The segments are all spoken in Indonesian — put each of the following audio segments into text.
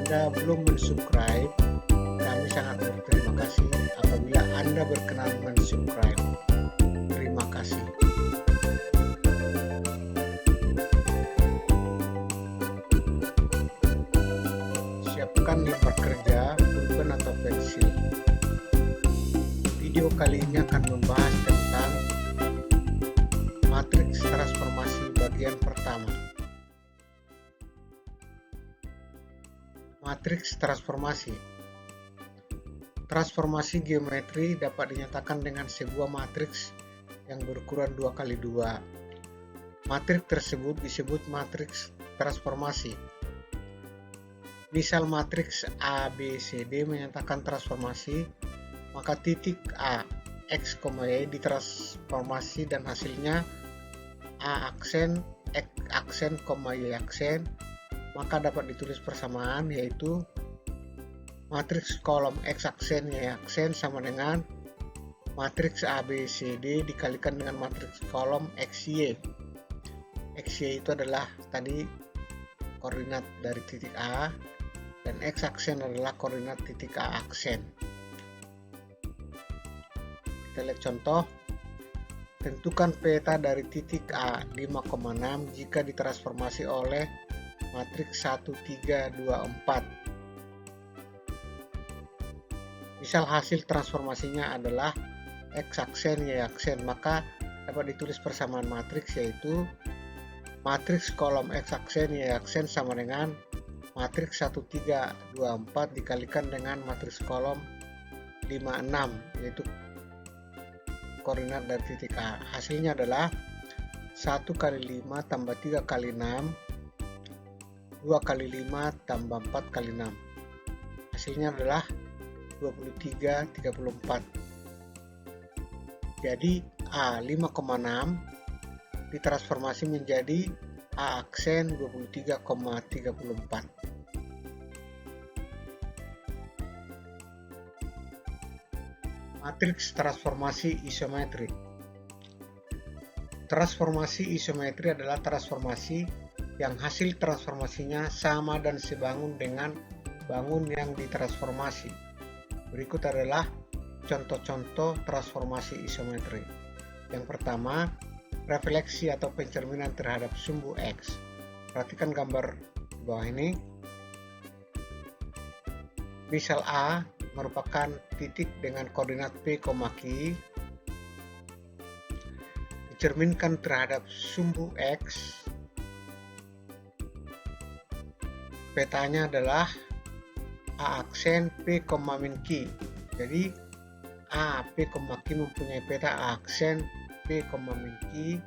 Anda belum mensubscribe, kami sangat berterima kasih apabila Anda berkenan mensubscribe. Terima kasih. Siapkan lembar kerja, pulpen atau pensil. Video kali ini akan membahas tentang matriks transformasi bagian pertama. Matriks transformasi. Transformasi geometri dapat dinyatakan dengan sebuah matriks yang berukuran 2x2. Matriks tersebut disebut matriks transformasi. Misal matriks A, B, C, D menyatakan transformasi, maka titik A, X, Y ditransformasi dan hasilnya A aksen, X aksen, Y aksen, maka dapat ditulis persamaan, yaitu matriks kolom X aksen Y aksen sama dengan matriks A, B, C, D dikalikan dengan matriks kolom X, Y. X, Y itu adalah tadi koordinat dari titik A, dan X aksen adalah koordinat titik A aksen. Kita lihat contoh. Tentukan peta dari titik A 5,6 jika ditransformasi oleh matriks 1, 3, 2, 4. Misal hasil transformasinya adalah X aksen, Y aksen, maka dapat ditulis persamaan matriks, yaitu matriks kolom X aksen, Y aksen sama dengan matriks 1, 3, 2, 4 dikalikan dengan matriks kolom 5, 6, yaitu koordinat dari titik A. Hasilnya adalah 1 kali 5 tambah 3 kali 6, 2 kali 5 tambah 4 kali 6. Hasilnya adalah 23, 34. Jadi A 5,6 ditransformasi menjadi A aksen 23,34. Matriks transformasi isometri. Transformasi isometri adalah transformasi yang hasil transformasinya sama dan sebangun dengan bangun yang ditransformasi. Berikut adalah contoh-contoh transformasi isometri. Yang pertama, refleksi atau pencerminan terhadap sumbu X. Perhatikan gambar di bawah ini. Misal A merupakan titik dengan koordinat P, Q, dicerminkan terhadap sumbu X. Petanya adalah A aksen P, min Q. Jadi A, P, Q mempunyai peta A aksen P, min Q,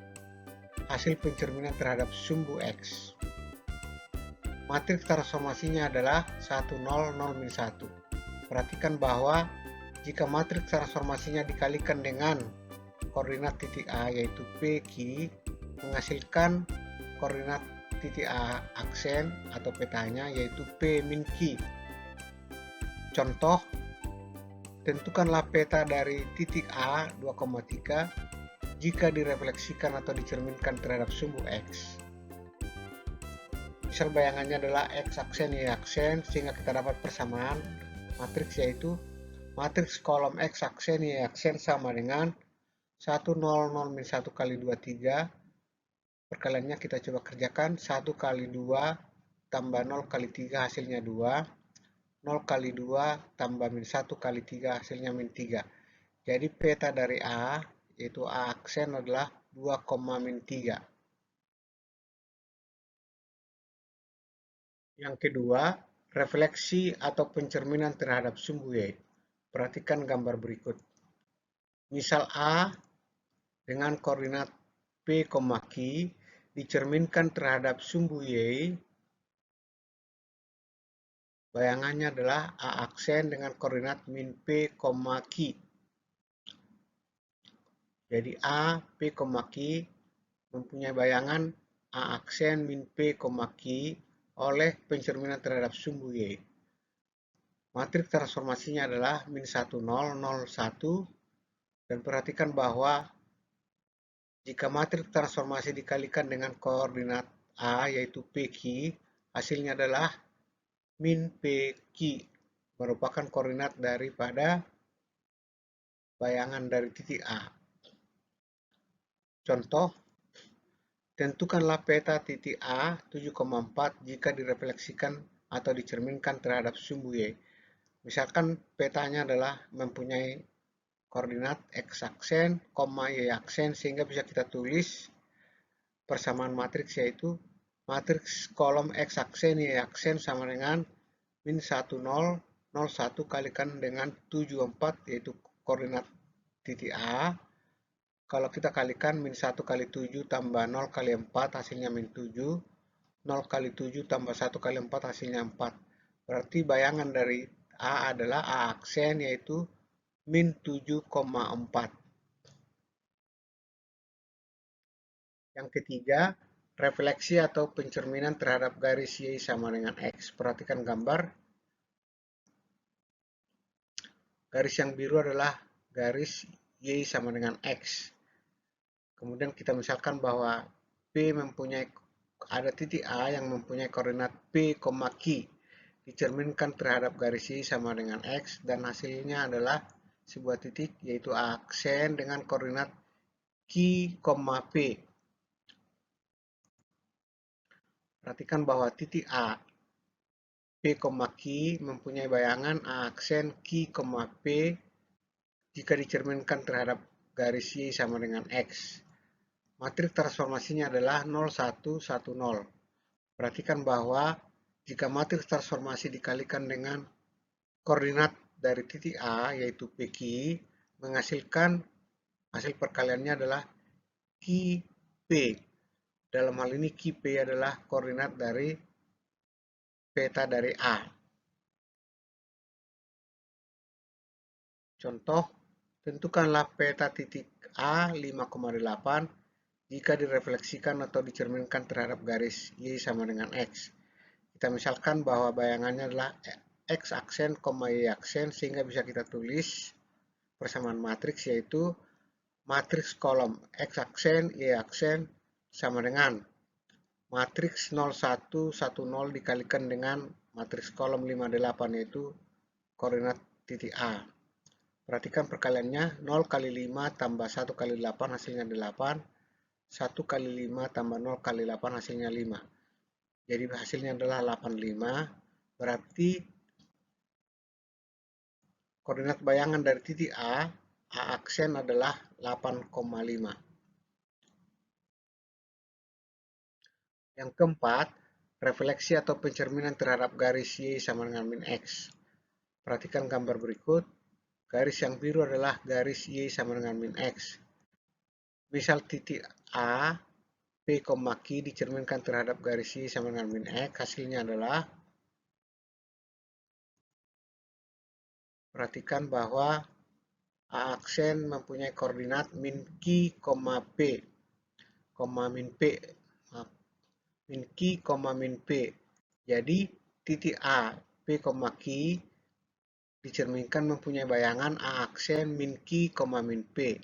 hasil pencerminan terhadap sumbu X. Matriks transformasinya adalah 1, 0, 0, min 1. Perhatikan bahwa jika matriks transformasinya dikalikan dengan koordinat titik A, yaitu P, Q, menghasilkan koordinat titik A aksen atau petanya, yaitu P min Q. Contoh, tentukanlah peta dari titik A 2,3 jika direfleksikan atau dicerminkan terhadap sumbu X. Misal bayangannya adalah X aksen, Y aksen, sehingga kita dapat persamaan matriks, yaitu matriks kolom X aksen, Y aksen sama dengan 1, 0, 0, min 1 kali 2, 3. Perkaliannya kita coba kerjakan. 1 kali 2 tambah 0 kali 3 hasilnya 2. 0 kali 2 tambah min 1 kali 3 hasilnya min 3. Jadi peta dari A, yaitu A aksen adalah 2, min 3. Yang kedua, refleksi atau pencerminan terhadap sumbu Y. Perhatikan gambar berikut. Misal A dengan koordinat P, Q dicerminkan terhadap sumbu Y. Bayangannya adalah A aksen dengan koordinat min P, Q. Jadi A, P, Q mempunyai bayangan A aksen min P, Q oleh pencerminan terhadap sumbu Y. Matriks transformasinya adalah min 1, 0, 0, 1. Dan perhatikan bahwa jika matriks transformasi dikalikan dengan koordinat A, yaitu PQ, hasilnya adalah min PQ merupakan koordinat daripada bayangan dari titik A. Contoh, tentukanlah peta titik A 7,4 jika direfleksikan atau dicerminkan terhadap sumbu Y. Misalkan petanya adalah mempunyai koordinat X aksen, Y aksen, sehingga bisa kita tulis persamaan matriks, yaitu matriks kolom X aksen Y aksen sama dengan min 1, 0, 0, 1 kalikan dengan 7, 4, yaitu koordinat titik A. Kalau kita kalikan min 1 kali 7 tambah 0 kali 4 hasilnya min 7. 0 kali 7 tambah 1 kali 4 hasilnya 4. Berarti bayangan dari A adalah A aksen, yaitu min 7,4. Yang ketiga, refleksi atau pencerminan terhadap garis Y sama dengan X. Perhatikan gambar. Garis yang biru adalah garis Y sama dengan X. Kemudian kita misalkan bahwa ada titik A yang mempunyai koordinat P, Q dicerminkan terhadap garis Y sama dengan X, dan hasilnya adalah sebuah titik, yaitu A aksen dengan koordinat Q, P. Perhatikan bahwa titik A P, Q mempunyai bayangan A aksen Q, P jika dicerminkan terhadap garis Y sama dengan X. Matriks transformasinya adalah 0, 1, 1, 0. Perhatikan bahwa jika matriks transformasi dikalikan dengan koordinat dari titik A, yaitu PQ, menghasilkan hasil perkaliannya adalah QP. Dalam hal ini QP adalah koordinat dari peta dari A. Contoh, tentukanlah peta titik A 5,8 jika direfleksikan atau dicerminkan terhadap garis Y sama dengan X. Kita misalkan bahwa bayangannya adalah X aksen, Y aksen, sehingga bisa kita tulis persamaan matriks, yaitu matriks kolom X aksen, Y aksen sama dengan matriks 0, 1, 1, 0 dikalikan dengan matriks kolom 5, 8, yaitu koordinat titik A. Perhatikan perkaliannya, 0 kali 5 tambah 1 kali 8 hasilnya 8, 1 kali 5 tambah 0 kali 8 hasilnya 5. Jadi hasilnya adalah 85, berarti koordinat bayangan dari titik A aksen adalah 8,5. Yang keempat, refleksi atau pencerminan terhadap garis Y sama dengan min X. Perhatikan gambar berikut. Garis yang biru adalah garis Y sama dengan min X. Misal titik A, P, Q dicerminkan terhadap garis Y sama dengan min X. Hasilnya adalah, perhatikan bahwa A aksen mempunyai koordinat min Q, P, min P, min Q, min P. Jadi titik A, P, Q dicerminkan mempunyai bayangan A aksen min Q, min P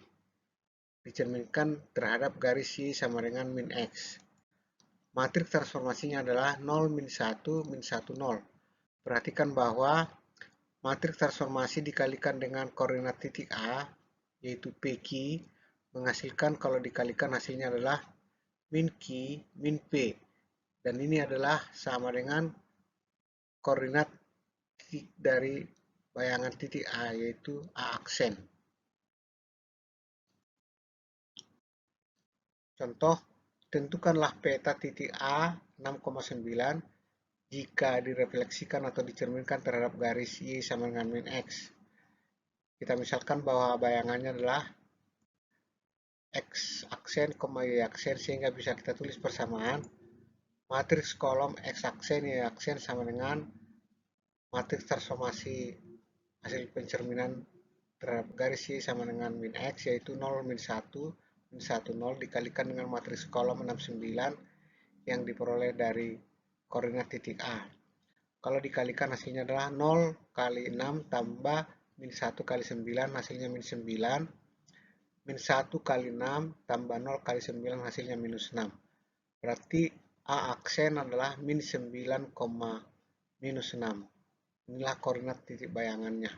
dicerminkan terhadap garis Y sama dengan min X. Matriks transformasinya adalah 0, min 1, min 1, 0. Perhatikan bahwa matriks transformasi dikalikan dengan koordinat titik A, yaitu PQ, menghasilkan kalau dikalikan hasilnya adalah min Q, min P. Dan ini adalah sama dengan koordinat titik dari bayangan titik A, yaitu A aksen. Contoh, tentukanlah peta titik A 6,9 jika direfleksikan atau dicerminkan terhadap garis Y sama dengan min X. Kita misalkan bahwa bayangannya adalah X aksen, Y aksen, sehingga bisa kita tulis persamaan matriks kolom X aksen, Y aksen sama dengan matriks transformasi hasil pencerminan terhadap garis Y sama dengan min X, yaitu 0, min 1, min 1, 0 dikalikan dengan matriks kolom 69 yang diperoleh dari koordinat titik A. Kalau dikalikan hasilnya adalah 0 kali 6 tambah min 1 kali 9 hasilnya min 9. Min 1 kali 6 tambah 0 kali 9 hasilnya minus 6. Berarti A aksen adalah min 9,6. minus 6. Inilah koordinat titik bayangannya.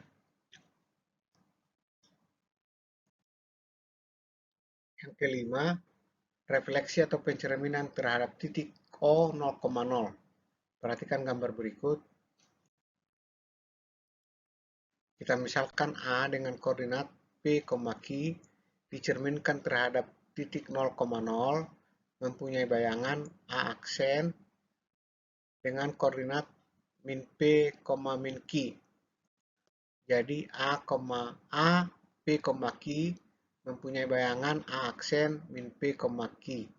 Yang kelima, refleksi atau pencerminan terhadap titik O 0,0. Perhatikan gambar berikut. Kita misalkan A dengan koordinat P, Q dicerminkan terhadap titik 0,0 mempunyai bayangan A aksen dengan koordinat min P, min Q. Jadi A, P, Q mempunyai bayangan A aksen min P, Q.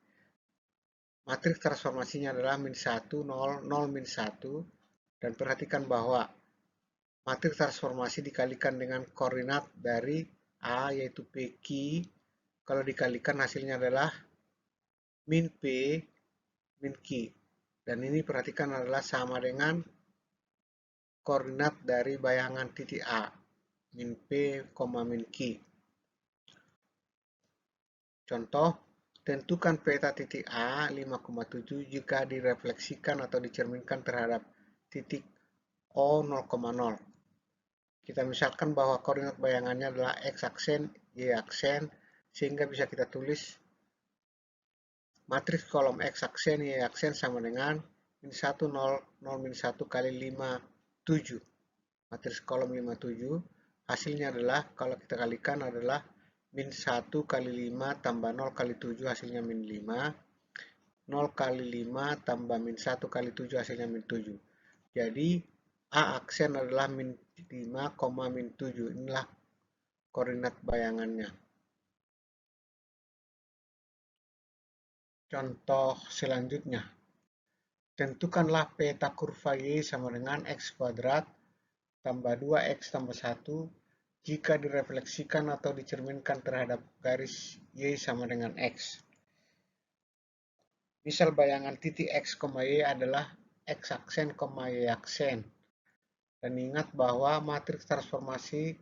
Matriks transformasinya adalah min 1, 0, 0, min 1. Dan perhatikan bahwa matriks transformasi dikalikan dengan koordinat dari A yaitu PQ. Kalau dikalikan hasilnya adalah min P, min Q. Dan ini perhatikan adalah sama dengan koordinat dari bayangan titik A, min P, min Q. Contoh, tentukan peta titik A 5,7 jika direfleksikan atau dicerminkan terhadap titik O 0,0. Kita misalkan bahwa koordinat bayangannya adalah x-aksen, y-aksen, sehingga bisa kita tulis matriks kolom x-aksen, y-aksen sama dengan min 1, 0, 0, min 1 kali 5, 7. Matriks kolom 5, 7. Hasilnya adalah, kalau kita kalikan adalah min 1 kali 5 tambah 0 kali 7 hasilnya min 5. 0 kali 5 tambah min 1 kali 7 hasilnya min 7. Jadi A aksen adalah min 5, min 7. Inilah koordinat bayangannya. Contoh selanjutnya. Tentukanlah peta kurva Y sama dengan X kuadrat tambah 2X tambah 1 jika direfleksikan atau dicerminkan terhadap garis Y sama dengan X. Misal bayangan titik X, Y adalah X-aksen, Y-aksen. Dan ingat bahwa matriks transformasi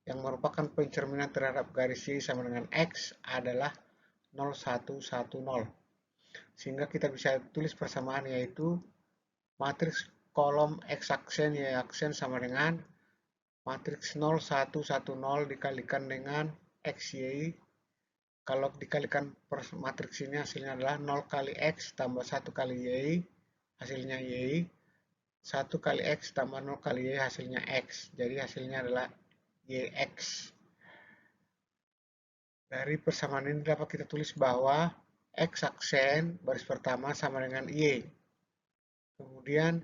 yang merupakan pencerminan terhadap garis Y sama dengan X adalah 0, 1, 1, 0. Sehingga kita bisa tulis persamaan yaitu matriks kolom X-aksen, Y-aksen sama dengan matriks 0, 1, 1, 0 dikalikan dengan XY. Kalau dikalikan matriks ini hasilnya adalah 0 kali X tambah 1 kali Y, hasilnya Y. 1 kali X tambah 0 kali Y hasilnya X. Jadi hasilnya adalah YX. Dari persamaan ini dapat kita tulis bahwa X aksen baris pertama sama dengan Y. Kemudian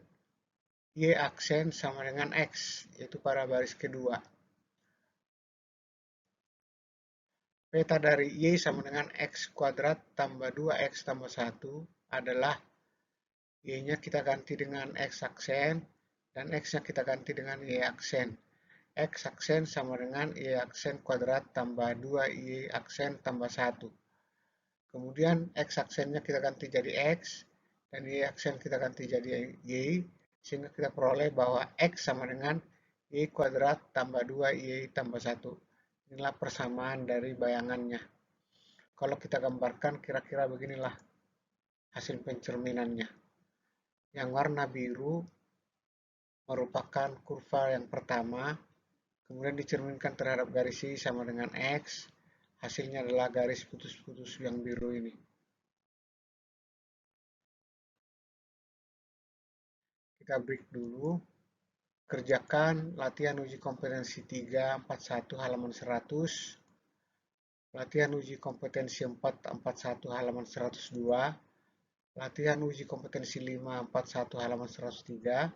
Y aksen sama dengan X, yaitu pada baris kedua. Peta dari Y sama dengan X kuadrat tambah 2X tambah 1 adalah Y-nya kita ganti dengan X aksen dan X-nya kita ganti dengan Y aksen. X aksen sama dengan Y aksen kuadrat tambah 2Y aksen tambah 1. Kemudian X aksennya kita ganti jadi X dan Y aksen kita ganti jadi Y. Sehingga kita peroleh bahwa X sama dengan Y kuadrat tambah 2Y tambah 1. Inilah persamaan dari bayangannya. Kalau kita gambarkan kira-kira beginilah hasil pencerminannya. Yang warna biru merupakan kurva yang pertama, kemudian dicerminkan terhadap garis Y sama dengan X, hasilnya adalah garis putus-putus yang biru ini. Kita break dulu, kerjakan latihan uji kompetensi 341 halaman 100, latihan uji kompetensi 441 halaman 102, latihan uji kompetensi 541 halaman 103,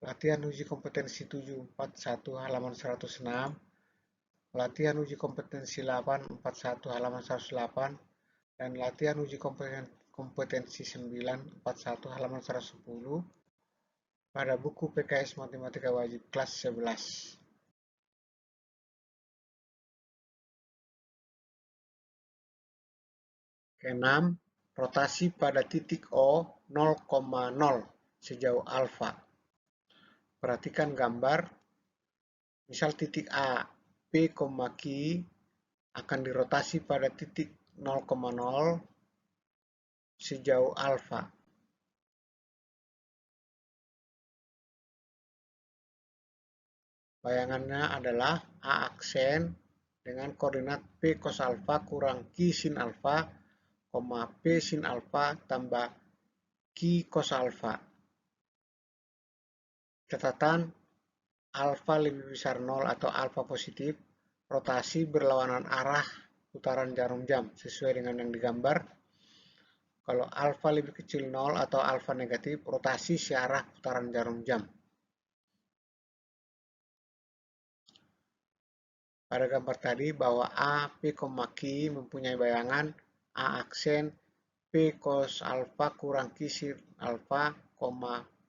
latihan uji kompetensi 741 halaman 106, latihan uji kompetensi 841 halaman 108, dan latihan uji kompetensi 941 halaman 110 pada buku PKS Matematika Wajib kelas 11. Keenam, rotasi pada titik O 0,0 sejauh alfa. Perhatikan gambar. Misal titik A, P, Q akan dirotasi pada titik 0,0 sejauh alfa. Bayangannya adalah A aksen dengan koordinat P cos alfa kurang Q sin alfa, P sin alfa tambah Q cos alfa. Catatan, alfa lebih besar 0 atau alfa positif, rotasi berlawanan arah putaran jarum jam sesuai dengan yang digambar. Kalau alfa lebih kecil 0 atau alfa negatif, rotasi searah putaran jarum jam. Pada gambar tadi bahwa A, P, Q mempunyai bayangan A aksen P cos alfa kurang Q sin alfa,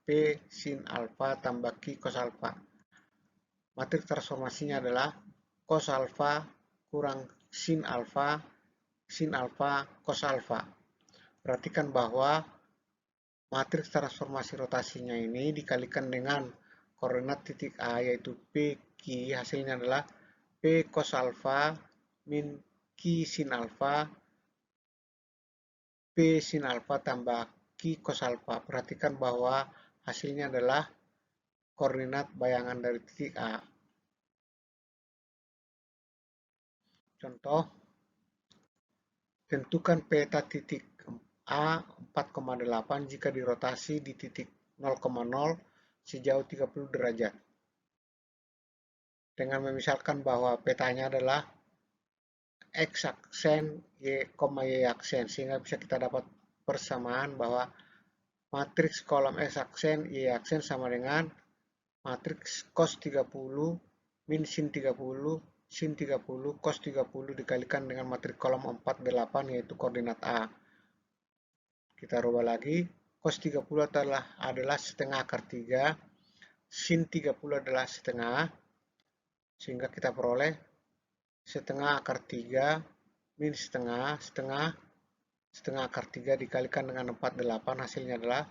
P sin alfa tambah Q cos alfa. Matriks transformasinya adalah cos alfa kurang sin alfa cos alfa. Perhatikan bahwa matriks transformasi rotasinya ini dikalikan dengan koordinat titik A yaitu PQ, hasilnya adalah P cos alfa min Q sin alfa, P sin alfa tambah Q cos alfa. Perhatikan bahwa hasilnya adalah koordinat bayangan dari titik A. Contoh, tentukan peta titik A 4,8 jika dirotasi di titik 0,0 sejauh 30 derajat. Dengan memisalkan bahwa petanya adalah X aksen, Y aksen, sehingga bisa kita dapat persamaan bahwa matriks kolom X aksen, Y aksen sama dengan matriks cos 30 min sin 30 sin 30 cos 30 dikalikan dengan matriks kolom 48 yaitu koordinat A. Kita rubah lagi, cos 30 adalah setengah akar 3, sin 30 adalah setengah, sehingga kita peroleh setengah akar 3 min setengah akar 3 dikalikan dengan 48, hasilnya adalah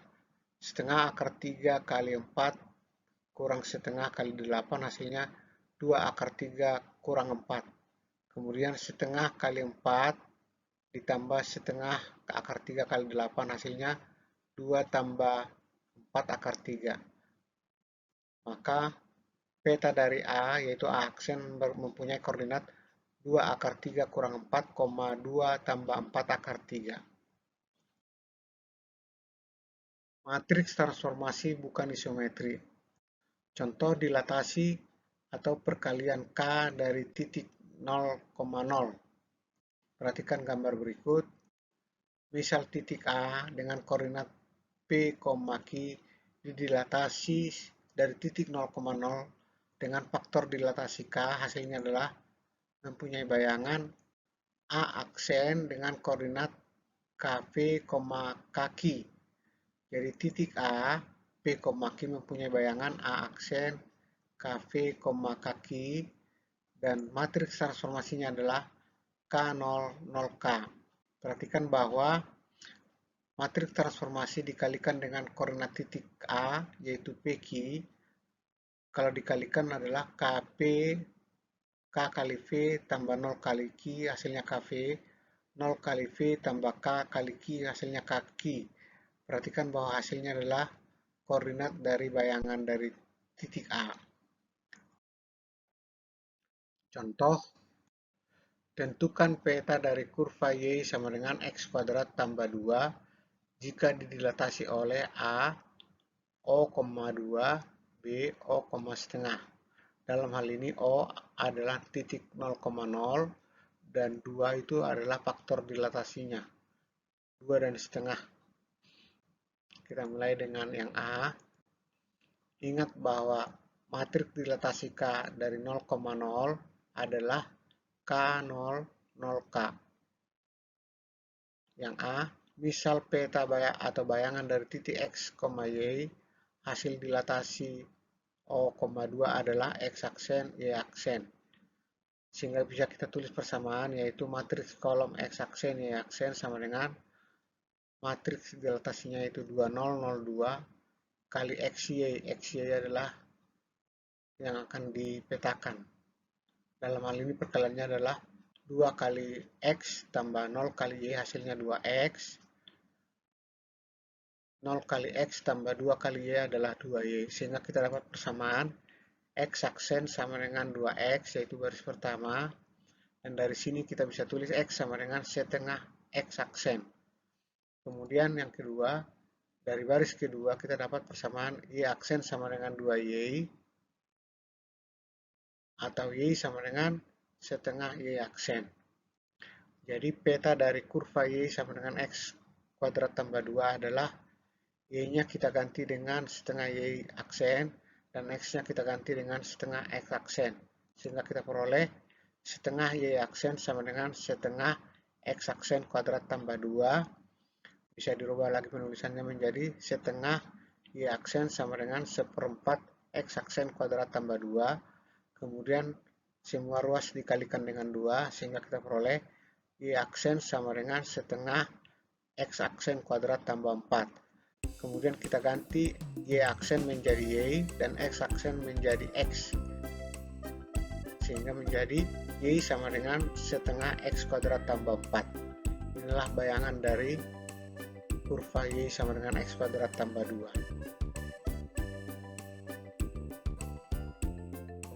setengah akar 3 kali 4 kurang setengah kali 8, hasilnya 2 akar 3 kurang 4. Kemudian setengah kali 4 ditambah setengah akar 3 kali 8, hasilnya 2 tambah 4 akar 3. Maka peta dari A yaitu A aksen mempunyai koordinat 2 akar 3 kurang 4, 2 tambah 4 akar 3. Matriks transformasi bukan isometri. Contoh dilatasi atau perkalian K dari titik 0,0. Perhatikan gambar berikut. Misal titik A dengan koordinat P, Q didilatasi dari titik 0,0 dengan faktor dilatasi K, hasilnya adalah mempunyai bayangan A aksen dengan koordinat KV, kaki. Jadi titik A, P, Q mempunyai bayangan A aksen KV, kaki dan matriks transformasinya adalah K0, 0K. Perhatikan bahwa matriks transformasi dikalikan dengan koordinat titik A yaitu PQ. Kalau dikalikan adalah KP K kali V tambah 0 kali Q hasilnya KV, 0 kali V tambah K kali Q hasilnya KQ. Perhatikan bahwa hasilnya adalah koordinat dari bayangan dari titik A. Contoh, tentukan peta dari kurva Y sama dengan X kuadrat tambah 2 jika didilatasi oleh A, O,2, B, O, setengah. Dalam hal ini O adalah titik 0,0 dan 2 itu adalah faktor dilatasinya, 2 dan setengah. Kita mulai dengan yang A. Ingat bahwa matriks dilatasi K dari 0,0 adalah K0, 0K. Yang A, misal peta atau bayangan dari titik X, Y, hasil dilatasi O,2 adalah X aksen, Y aksen. Sehingga bisa kita tulis persamaan yaitu matriks kolom X aksen, Y aksen sama dengan matriks dilatasinya itu 2002 kali XY. XY adalah yang akan dipetakan. Dalam hal ini perkaliannya adalah 2 kali X tambah 0 kali Y hasilnya 2X. 0 kali X tambah 2 kali Y adalah 2Y. Sehingga kita dapat persamaan X aksen sama dengan 2X, yaitu baris pertama. Dan dari sini kita bisa tulis X sama dengan setengah X aksen. Kemudian yang kedua, dari baris kedua kita dapat persamaan Y aksen sama dengan 2Y, atau Y sama dengan setengah Y aksen. Jadi peta dari kurva Y sama dengan X kuadrat tambah 2 adalah Y-nya kita ganti dengan setengah Y aksen, dan X-nya kita ganti dengan setengah X aksen. Sehingga kita peroleh setengah Y aksen sama dengan setengah X aksen kuadrat tambah 2. Bisa dirubah lagi penulisannya menjadi setengah Y aksen sama dengan seperempat X aksen kuadrat tambah 2. Kemudian semua ruas dikalikan dengan 2, sehingga kita peroleh Y aksen sama dengan setengah X aksen kuadrat tambah 4. Kemudian kita ganti Y aksen menjadi Y dan X aksen menjadi X, sehingga menjadi Y sama dengan setengah X kuadrat tambah 4. Inilah bayangan dari kurva Y sama dengan X kuadrat tambah 2.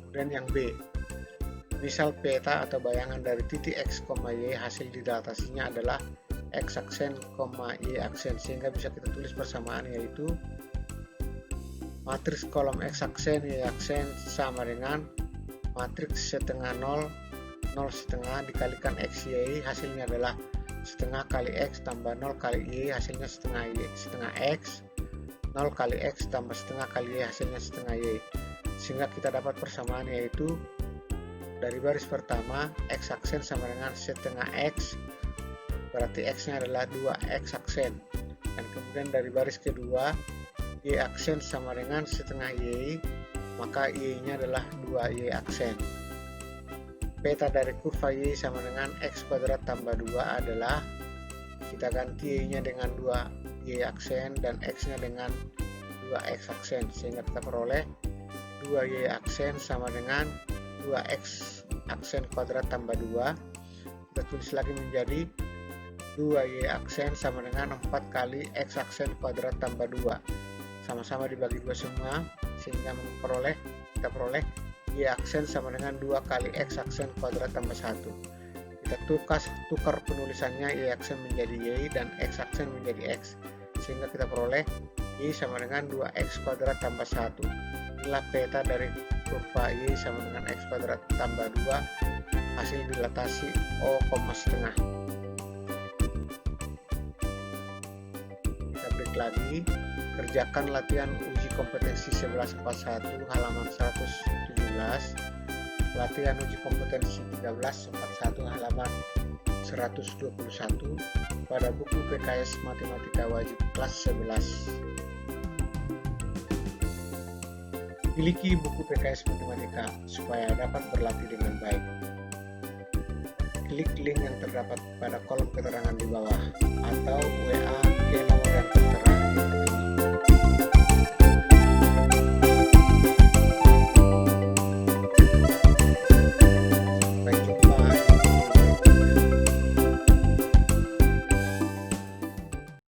Kemudian yang B, misal peta atau bayangan dari titik X, Y hasil didatasinya adalah X aksen, Y aksen, sehingga bisa kita tulis persamaan, yaitu matriks kolom X aksen, Y aksen sama dengan matriks setengah 0, 0 setengah dikalikan X, Y, hasilnya adalah setengah kali X tambah 0 kali Y, hasilnya setengah Y, setengah X, 0 kali X tambah setengah kali Y, hasilnya setengah Y. Sehingga kita dapat persamaan, yaitu dari baris pertama X aksen sama dengan setengah X, berarti X-nya adalah 2X aksen. Dan kemudian dari baris kedua Y aksen sama dengan setengah Y, maka Y-nya adalah 2Y aksen. Peta dari kurva Y sama dengan X kuadrat tambah 2 adalah kita ganti Y-nya dengan 2Y aksen dan X-nya dengan 2X aksen, sehingga kita peroleh 2Y aksen sama dengan 2X aksen kuadrat tambah 2. Kita tulis lagi menjadi 2Y aksen sama dengan 4 kali X aksen kuadrat tambah 2. Sama-sama dibagi 2 semua, sehingga kita peroleh Y aksen sama dengan 2 kali X aksen kuadrat tambah 1. Kita tukar penulisannya, Y aksen menjadi Y dan X aksen menjadi X, sehingga kita peroleh Y sama dengan 2X kuadrat tambah 1. Inilah peta dari kurva Y sama dengan X kuadrat tambah 2 hasil dilatasi O, setengah. Lagi, kerjakan latihan uji kompetensi 1141 halaman 117, latihan uji kompetensi 1341 halaman 121 pada buku PKS Matematika Wajib kelas 11. Miliki buku PKS Matematika supaya dapat berlatih dengan baik. Klik link yang terdapat pada kolom keterangan di bawah atau WA ke nomor yang tertera